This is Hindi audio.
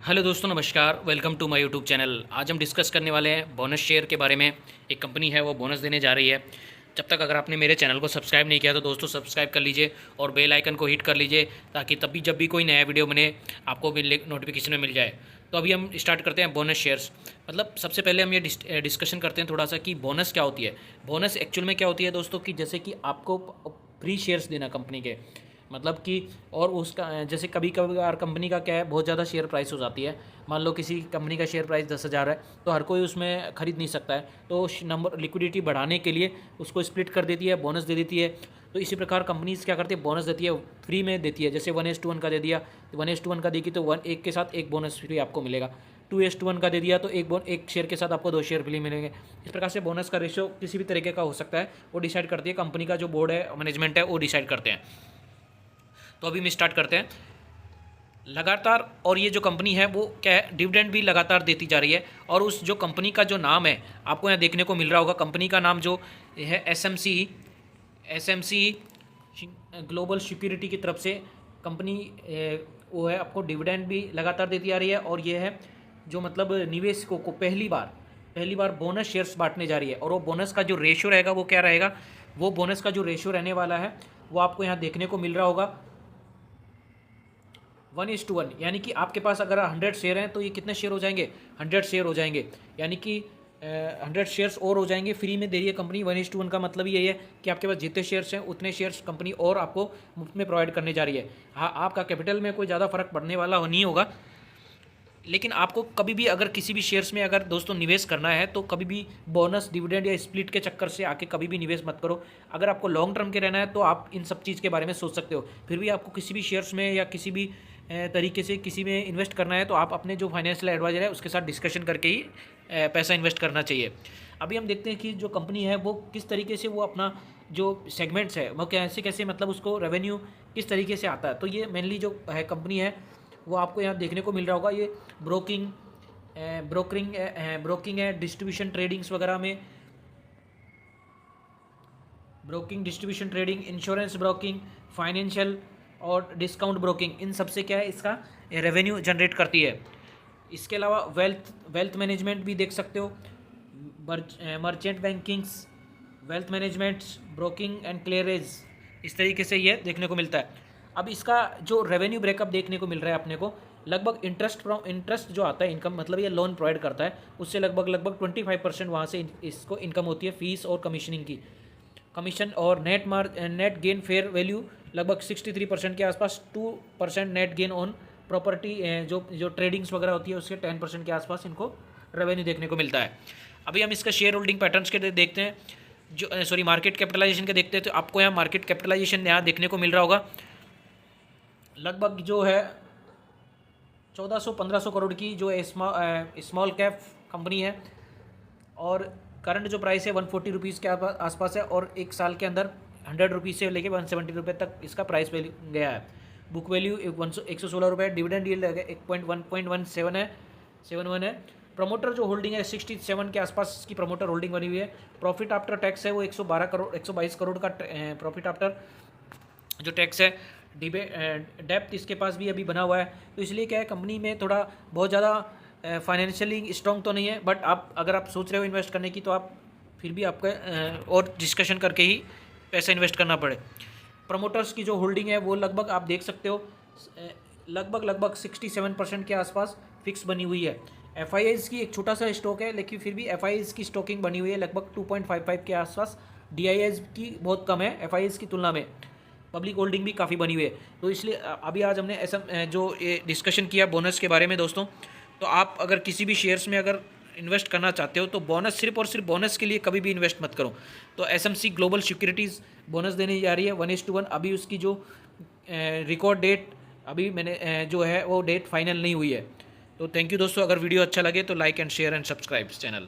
हेलो दोस्तों, नमस्कार। Welcome to my YouTube channel. आज हम डिस्कस करने वाले हैं बोनस शेयर के बारे में। एक कंपनी है वो बोनस देने जा रही है। जब तक अगर आपने मेरे चैनल को सब्सक्राइब नहीं किया तो दोस्तों सब्सक्राइब कर लीजिए और बेल आइकन को हिट कर लीजिए ताकि तब भी जब भी कोई नया वीडियो बने आपको भी नोटिफिकेशन में मिल जाए। तो अभी हम स्टार्ट करते हैं बोनस शेयर्स। मतलब सबसे पहले हम ये डिस्कशन करते हैं थोड़ा सा कि बोनस क्या होती है। बोनस एक्चुअल में क्या होती है दोस्तों कि जैसे कि आपको फ्री शेयर्स देना कंपनी के, मतलब कि और उसका जैसे कभी कभार कंपनी का क्या है, बहुत ज़्यादा शेयर प्राइस हो जाती है। मान लो किसी कंपनी का शेयर प्राइस 10,000 है तो हर कोई उसमें ख़रीद नहीं सकता है, तो नंबर लिक्विडिटी बढ़ाने के लिए उसको स्प्लिट कर देती है, बोनस दे देती है। तो इसी प्रकार कंपनीज क्या करती है, बोनस देती है, फ्री में देती है। जैसे 1:1 का दे दिया, 1:1 का देगी तो एक के साथ एक बोनस फ्री आपको मिलेगा। 2:1 का दे दिया तो एक शेयर के साथ आपको 2 शेयर फ्री मिलेंगे। इस प्रकार से बोनस का रेशियो किसी भी तरीके का हो सकता है, वो डिसाइड करती है कंपनी का जो बोर्ड है, मैनेजमेंट है, वो डिसाइड करते हैं। तो अभी हम स्टार्ट करते हैं लगातार। और ये जो कंपनी है वो क्या है, डिविडेंड भी लगातार देती जा रही है। और उस जो कंपनी का जो नाम है आपको यहाँ देखने को मिल रहा होगा, कंपनी का नाम जो है एसएमसी ग्लोबल सिक्योरिटी की तरफ से कंपनी वो है, आपको डिविडेंड भी लगातार देती आ रही है। और ये है जो मतलब निवेशकों को पहली बार बोनस शेयर्स बांटने जा रही है। और वो बोनस का जो रेशियो रहेगा वो क्या रहेगा, वो बोनस का जो रेशियो रहने वाला है वो आपको यहाँ देखने को मिल रहा होगा 1:1। यानी कि आपके पास अगर 100 शेयर हैं तो ये कितने शेयर हो जाएंगे, 100 शेयर हो जाएंगे। यानी कि 100 शेयर्स और हो जाएंगे, फ्री में दे रही है कंपनी। 1:1 का मतलब यही है कि आपके पास जितने शेयर्स हैं उतने शेयर्स कंपनी और आपको मुफ्त में प्रोवाइड करने जा रही है। हाँ, आपका कैपिटल में कोई ज़्यादा फर्क पड़ने वाला नहीं होगा, लेकिन आपको कभी भी अगर किसी भी शेयर्स में अगर दोस्तों निवेश करना है तो कभी भी बोनस, डिविडेंड या स्प्लिट के चक्कर से आके कभी भी निवेश मत करो। अगर आपको लॉन्ग टर्म के रहना है तो आप इन सब चीज़ के बारे में सोच सकते हो। फिर भी आपको किसी भी शेयर्स में या किसी भी तरीके से किसी में इन्वेस्ट करना है तो आप अपने जो फाइनेंशियल एडवाइजर है उसके साथ डिस्कशन करके ही पैसा इन्वेस्ट करना चाहिए। अभी हम देखते हैं कि जो कंपनी है वो किस तरीके से वो अपना जो सेगमेंट्स है वो कैसे कैसे मतलब उसको रेवेन्यू किस तरीके से आता है। तो ये मेनली जो है कंपनी है वो आपको यहाँ देखने को मिल रहा होगा। ये ब्रोकिंग है, डिस्ट्रीब्यूशन ट्रेडिंग्स वगैरह में, broking, distribution trading, insurance broking, financial और डिस्काउंट ब्रोकिंग, इन सबसे क्या है इसका रेवेन्यू जनरेट करती है। इसके अलावा वेल्थ मैनेजमेंट भी देख सकते हो, merchant bankings, wealth management, broking and clearing, इस तरीके से ये देखने को मिलता है। अब इसका जो रेवेन्यू ब्रेकअप देखने को मिल रहा है अपने को, लगभग इंटरेस्ट जो आता है, इनकम मतलब ये लोन प्रोवाइड करता है, उससे लगभग 25% वहाँ से इसको इनकम होती है, फीस और कमीशनिंग की। कमीशन और नेट गेन फेयर वैल्यू लगभग 63% के आसपास, 2% नेट गेन ऑन प्रॉपर्टी, जो ट्रेडिंग्स वगैरह होती है उसके 10% के आसपास इनको रेवेन्यू देखने को मिलता है। अभी हम इसका शेयर होल्डिंग पैटर्न्स के देखते हैं, जो मार्केट कैपिटलाइजेशन के देखते हैं। तो आपको यहाँ मार्केट कैपिटलाइजेशन यहाँ देखने को मिल रहा होगा, लगभग जो है 1400-1500 करोड़ की जो स्मॉल कैप कंपनी है। और करंट जो प्राइस है 140 रुपीज़ के आसपास है। और एक साल के अंदर 100 रुपीज़ से लेके 170 रुपये तक इसका प्राइस वैल्यू गया है। बुक वैल्यू 116 रुपये, डिविडेंड यील्ड 1.71 है। प्रमोटर जो होल्डिंग है 67 के आसपास इसकी प्रमोटर होल्डिंग बनी हुई है। प्रॉफिट आफ्टर टैक्स है वो 122 करोड़ का प्रॉफिट आफ्टर जो टैक्स है। डेप्थ इसके पास भी अभी बना हुआ है। तो इसलिए क्या है, कंपनी में थोड़ा बहुत ज़्यादा फाइनेंशियली स्ट्रॉन्ग तो नहीं है, बट आप अगर आप सोच रहे हो इन्वेस्ट करने की तो आप फिर भी आपका और डिस्कशन करके ही पैसा इन्वेस्ट करना पड़े। प्रमोटर्स की जो होल्डिंग है वो लगभग आप देख सकते हो लगभग 67% के आसपास फिक्स बनी हुई है। एफआईआईज़ की एक छोटा सा स्टॉक है, लेकिन फिर भी एफआईआईज़ की स्टॉकिंग बनी हुई है लगभग 2.55 के आसपास। डीआईआईज़ की बहुत कम है एफआईआईज़ की तुलना में, पब्लिक होल्डिंग भी काफ़ी बनी हुई है। तो इसलिए अभी आज हमने ऐसा जो ये डिस्कशन किया बोनस के बारे में दोस्तों। तो आप अगर किसी भी शेयर्स में अगर इन्वेस्ट करना चाहते हो तो बोनस, सिर्फ और सिर्फ बोनस के लिए कभी भी इन्वेस्ट मत करो। तो एसएमसी ग्लोबल सिक्योरिटीज़ बोनस देने जा रही है 1:1। अभी उसकी जो रिकॉर्ड डेट अभी मैंने जो है वो डेट फाइनल नहीं हुई है। तो थैंक यू दोस्तों। अगर वीडियो अच्छा लगे तो like and share and subscribe channel.